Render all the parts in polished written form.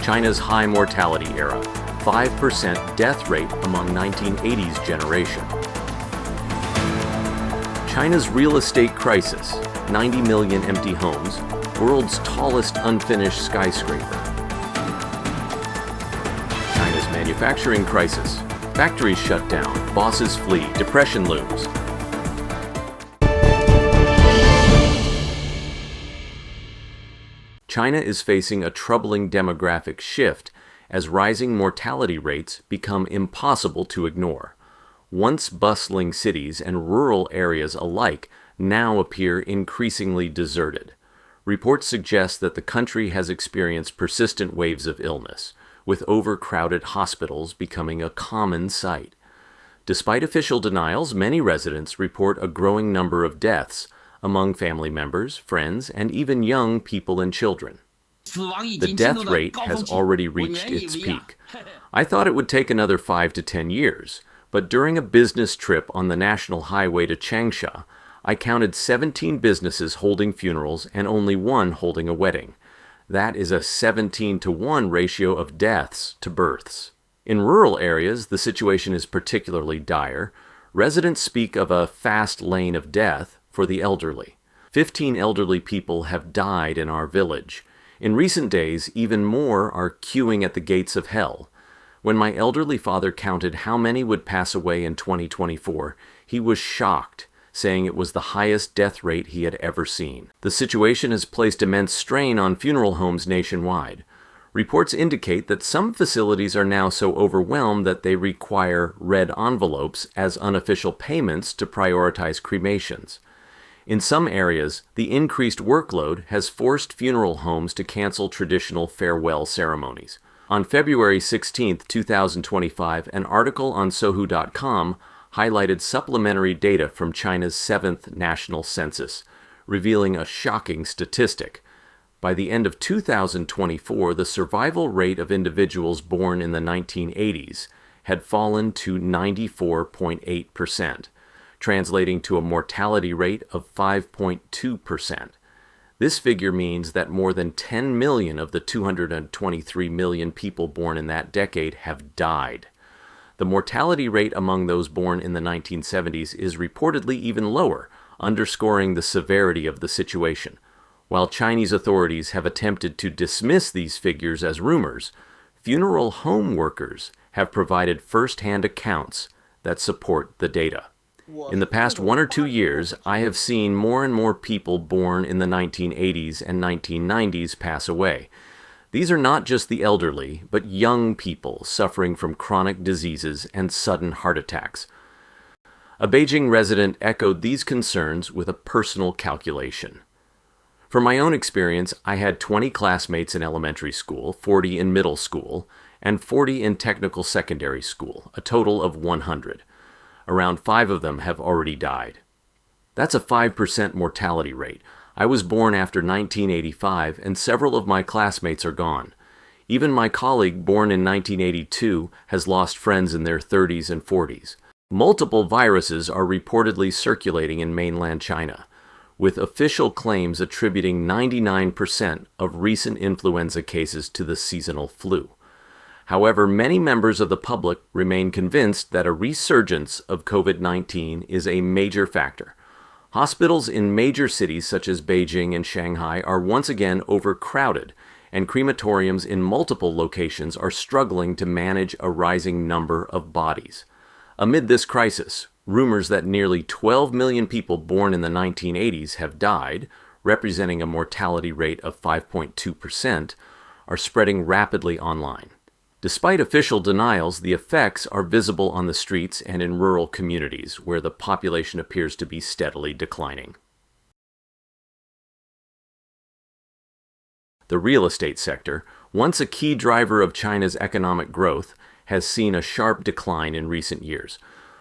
China's high mortality era, 5% death rate among 1980s generation. China's real estate crisis, 90 million empty homes, world's tallest unfinished skyscraper. China's manufacturing crisis, factories shut down, bosses flee, depression looms. China is facing a troubling demographic shift as rising mortality rates become impossible to ignore. Once bustling cities and rural areas alike now appear increasingly deserted. Reports suggest that the country has experienced persistent waves of illness, with overcrowded hospitals becoming a common sight. Despite official denials, many residents report a growing number of deaths among family members, friends, and even young people and children. The death rate has already reached its peak. I thought it would take another 5 to 10 years, but during a business trip on the national highway to Changsha, I counted 17 businesses holding funerals and only one holding a wedding. That is a 17-to-1 ratio of deaths to births. In rural areas, the situation is particularly dire. Residents speak of a fast lane of death for the elderly. 15 elderly people have died in our village. In recent days, even more are queuing at the gates of hell. When my elderly father counted how many would pass away in 2024, he was shocked, saying it was the highest death rate he had ever seen. The situation has placed immense strain on funeral homes nationwide. Reports indicate that some facilities are now so overwhelmed that they require red envelopes as unofficial payments to prioritize cremations. In some areas, the increased workload has forced funeral homes to cancel traditional farewell ceremonies. On February 16, 2025, an article on Sohu.com highlighted supplementary data from China's 7th national census, revealing a shocking statistic. By the end of 2024, the survival rate of individuals born in the 1980s had fallen to 94.8%. Translating to a mortality rate of 5.2%. This figure means that more than 10 million of the 223 million people born in that decade have died. The mortality rate among those born in the 1970s is reportedly even lower, underscoring the severity of the situation. While Chinese authorities have attempted to dismiss these figures as rumors, funeral home workers have provided first-hand accounts that support the data. In the past 1 or 2 years, I have seen more and more people born in the 1980s and 1990s pass away. These are not just the elderly, but young people suffering from chronic diseases and sudden heart attacks. A Beijing resident echoed these concerns with a personal calculation. From my own experience, I had 20 classmates in elementary school, 40 in middle school, and 40 in technical secondary school, a total of 100. Around 5 of them have already died. That's a 5% mortality rate. I was born after 1985, and several of my classmates are gone. Even my colleague, born in 1982, has lost friends in their 30s and 40s. Multiple viruses are reportedly circulating in mainland China, with official claims attributing 99% of recent influenza cases to the seasonal flu. However, many members of the public remain convinced that a resurgence of COVID-19 is a major factor. Hospitals in major cities such as Beijing and Shanghai are once again overcrowded, and crematoriums in multiple locations are struggling to manage a rising number of bodies. Amid this crisis, rumors that nearly 12 million people born in the 1980s have died, representing a mortality rate of 5.2%, are spreading rapidly online. Despite official denials, the effects are visible on the streets and in rural communities, where the population appears to be steadily declining. The real estate sector, once a key driver of China's economic growth, has seen a sharp decline in recent years.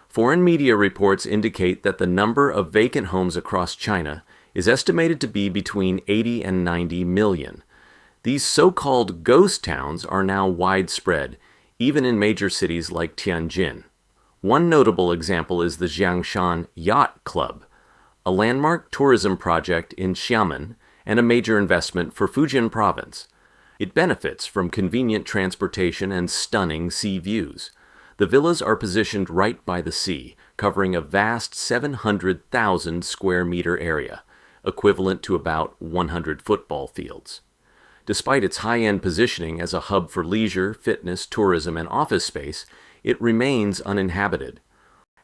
Foreign media reports indicate that the number of vacant homes across China is estimated to be between 80 and 90 million. These so-called ghost towns are now widespread, even in major cities like Tianjin. One notable example is the Jiangshan Yacht Club, a landmark tourism project in Xiamen and a major investment for Fujian province. It benefits from convenient transportation and stunning sea views. The villas are positioned right by the sea, covering a vast 700,000 square meter area, equivalent to about 100 football fields. Despite its high-end positioning as a hub for leisure, fitness, tourism, and office space, it remains uninhabited.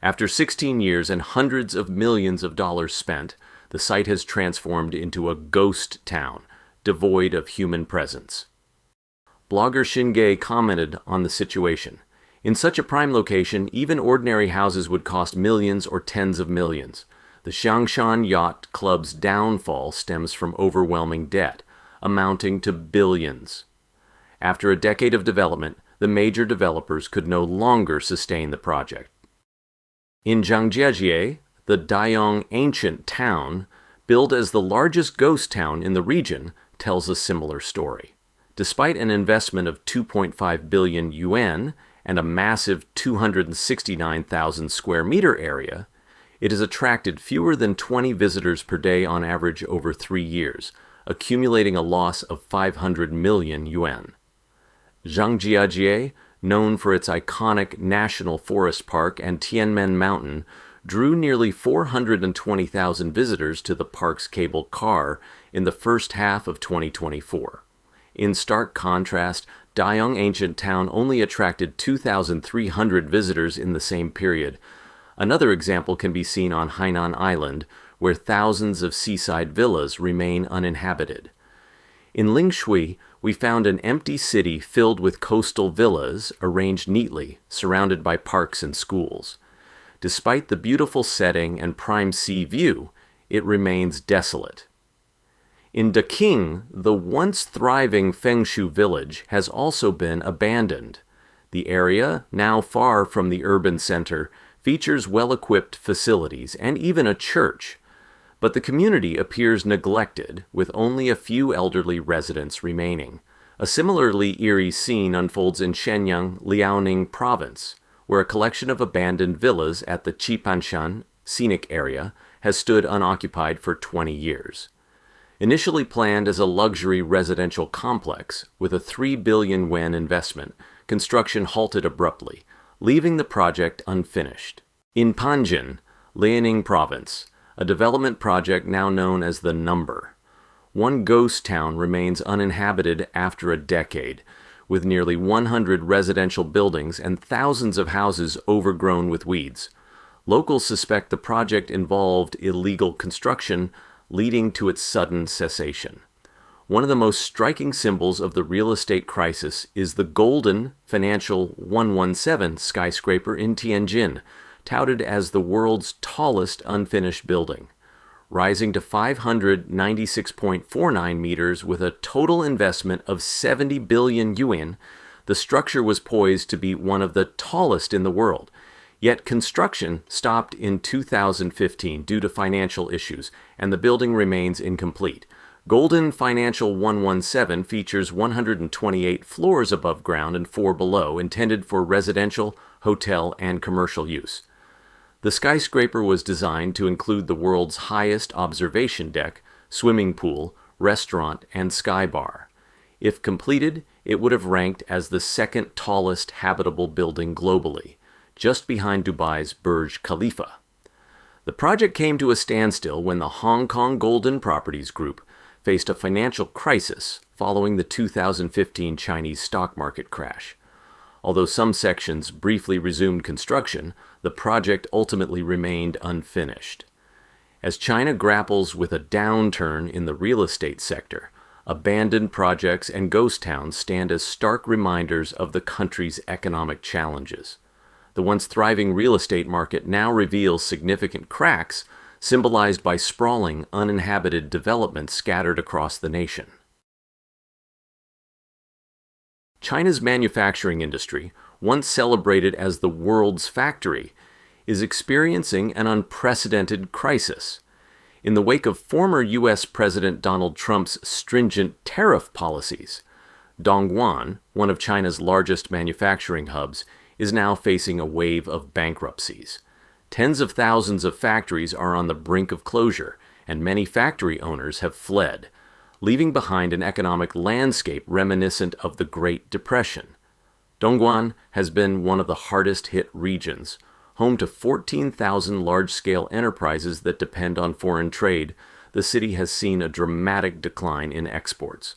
After 16 years and hundreds of millions of dollars spent, the site has transformed into a ghost town, devoid of human presence. Blogger Shinge commented on the situation. In such a prime location, even ordinary houses would cost millions or tens of millions. The Xiangshan Yacht Club's downfall stems from overwhelming debt, amounting to billions. After a decade of development, the major developers could no longer sustain the project. In Zhangjiajie, the Dayong ancient town, billed as the largest ghost town in the region, tells a similar story. Despite an investment of 2.5 billion yuan and a massive 269,000 square meter area, it has attracted fewer than 20 visitors per day on average over 3 years, accumulating a loss of 500 million yuan. Zhangjiajie, known for its iconic National Forest Park and Tianmen Mountain, drew nearly 420,000 visitors to the park's cable car in the first half of 2024. In stark contrast, Dayong Ancient Town only attracted 2,300 visitors in the same period. Another example can be seen on Hainan Island, where thousands of seaside villas remain uninhabited. In Lingshui, we found an empty city filled with coastal villas arranged neatly, surrounded by parks and schools. Despite the beautiful setting and prime sea view, it remains desolate. In Deqing, the once thriving Fengshu village has also been abandoned. The area, now far from the urban center, features well-equipped facilities and even a church. But the community appears neglected, with only a few elderly residents remaining. A similarly eerie scene unfolds in Shenyang, Liaoning Province, where a collection of abandoned villas at the Qipanshan scenic area has stood unoccupied for 20 years. Initially planned as a luxury residential complex with a 3 billion yuan investment, construction halted abruptly, leaving the project unfinished. In Panjin, Liaoning Province, a development project now known as the Number, one ghost town remains uninhabited after a decade, with nearly 100 residential buildings and thousands of houses overgrown with weeds. Locals suspect the project involved illegal construction, leading to its sudden cessation. One of the most striking symbols of the real estate crisis is the golden Financial 117 skyscraper in Tianjin, touted as the world's tallest unfinished building. Rising to 596.49 meters with a total investment of 70 billion yuan, the structure was poised to be one of the tallest in the world. Yet construction stopped in 2015 due to financial issues, and the building remains incomplete. Golden Financial 117 features 128 floors above ground and 4 below, intended for residential, hotel, and commercial use. The skyscraper was designed to include the world's highest observation deck, swimming pool, restaurant, and sky bar. If completed, it would have ranked as the second tallest habitable building globally, just behind Dubai's Burj Khalifa. The project came to a standstill when the Hong Kong Golden Properties Group faced a financial crisis following the 2015 Chinese stock market crash. Although some sections briefly resumed construction, the project ultimately remained unfinished. As China grapples with a downturn in the real estate sector, abandoned projects and ghost towns stand as stark reminders of the country's economic challenges. The once thriving real estate market now reveals significant cracks, symbolized by sprawling, uninhabited developments scattered across the nation. China's manufacturing industry, once celebrated as the world's factory, is experiencing an unprecedented crisis. In the wake of former U.S. President Donald Trump's stringent tariff policies, Dongguan, one of China's largest manufacturing hubs, is now facing a wave of bankruptcies. Tens of thousands of factories are on the brink of closure, and many factory owners have fled. leaving behind an economic landscape reminiscent of the Great Depression. Dongguan has been one of the hardest-hit regions, home to 14,000 large-scale enterprises that depend on foreign trade. The city has seen a dramatic decline in exports.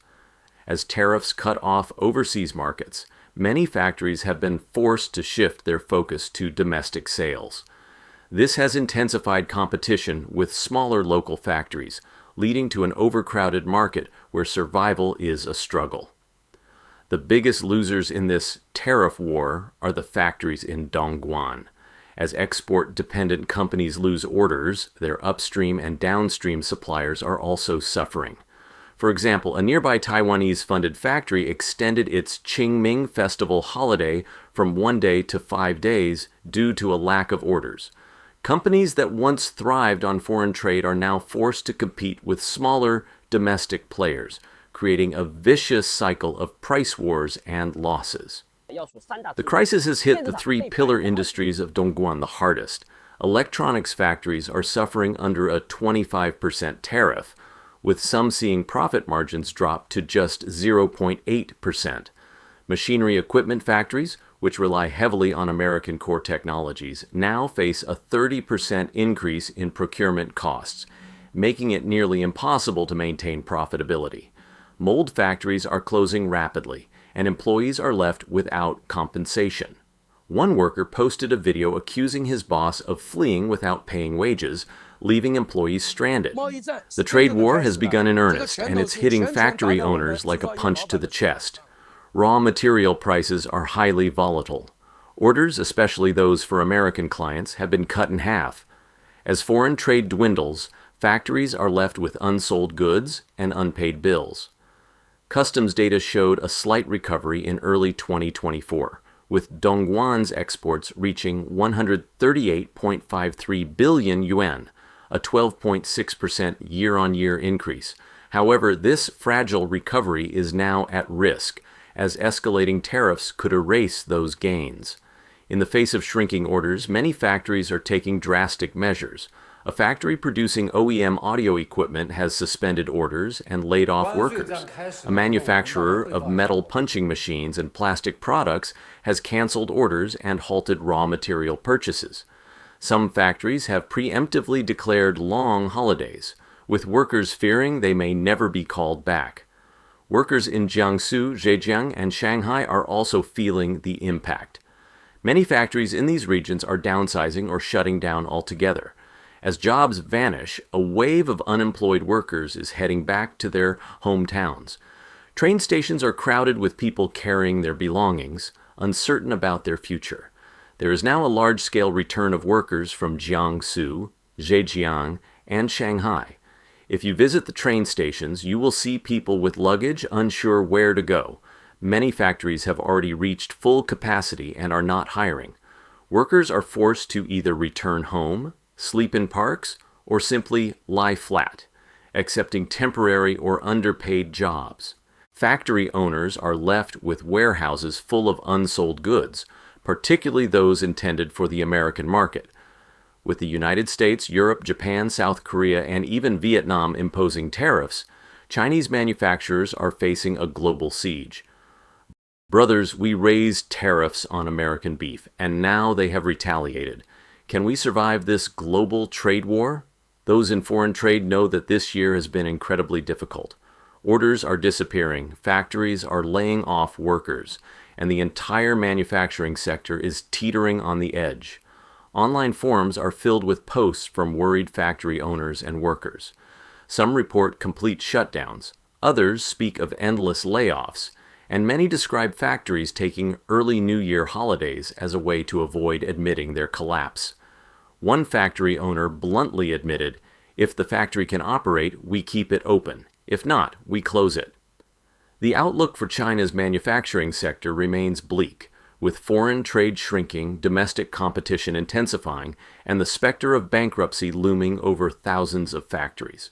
As tariffs cut off overseas markets, many factories have been forced to shift their focus to domestic sales. This has intensified competition with smaller local factories, leading to an overcrowded market where survival is a struggle. The biggest losers in this tariff war are the factories in Dongguan. As export-dependent companies lose orders, their upstream and downstream suppliers are also suffering. For example, a nearby Taiwanese-funded factory extended its Qingming Festival holiday from 1 day to 5 days due to a lack of orders. Companies that once thrived on foreign trade are now forced to compete with smaller domestic players, creating a vicious cycle of price wars and losses. The crisis has hit the three pillar industries of Dongguan the hardest. Electronics factories are suffering under a 25% tariff, with some seeing profit margins drop to just 0.8%. Machinery equipment factories, which rely heavily on American core technologies, now face a 30% increase in procurement costs, making it nearly impossible to maintain profitability. Mold factories are closing rapidly, and employees are left without compensation. One worker posted a video accusing his boss of fleeing without paying wages, leaving employees stranded. The trade war has begun in earnest, and it's hitting factory owners like a punch to the chest. Raw material prices are highly volatile. Orders, especially those for American clients, have been cut in half. As foreign trade dwindles, factories are left with unsold goods and unpaid bills. Customs data showed a slight recovery in early 2024, with Dongguan's exports reaching 138.53 billion yuan, a 12.6% year-on-year increase. However, this fragile recovery is now at risk, as escalating tariffs could erase those gains. In the face of shrinking orders, many factories are taking drastic measures. A factory producing OEM audio equipment has suspended orders and laid off workers. A manufacturer of metal punching machines and plastic products has canceled orders and halted raw material purchases. Some factories have preemptively declared long holidays, with workers fearing they may never be called back. Workers in Jiangsu, Zhejiang, and Shanghai are also feeling the impact. Many factories in these regions are downsizing or shutting down altogether. As jobs vanish, a wave of unemployed workers is heading back to their hometowns. Train stations are crowded with people carrying their belongings, uncertain about their future. There is now a large-scale return of workers from Jiangsu, Zhejiang, and Shanghai. If you visit the train stations, you will see people with luggage unsure where to go. Many factories have already reached full capacity and are not hiring. Workers are forced to either return home, sleep in parks, or simply lie flat, accepting temporary or underpaid jobs. Factory owners are left with warehouses full of unsold goods, particularly those intended for the American market. With the United States, Europe, Japan, South Korea, and even Vietnam imposing tariffs, Chinese manufacturers are facing a global siege. Brothers, we raised tariffs on American beef, and now they have retaliated. Can we survive this global trade war? Those in foreign trade know that this year has been incredibly difficult. Orders are disappearing, factories are laying off workers, and the entire manufacturing sector is teetering on the edge. Online forums are filled with posts from worried factory owners and workers. Some report complete shutdowns, others speak of endless layoffs, and many describe factories taking early New Year holidays as a way to avoid admitting their collapse. One factory owner bluntly admitted, "If the factory can operate, we keep it open. If not, we close it." The outlook for China's manufacturing sector remains bleak, with foreign trade shrinking, domestic competition intensifying, and the specter of bankruptcy looming over thousands of factories.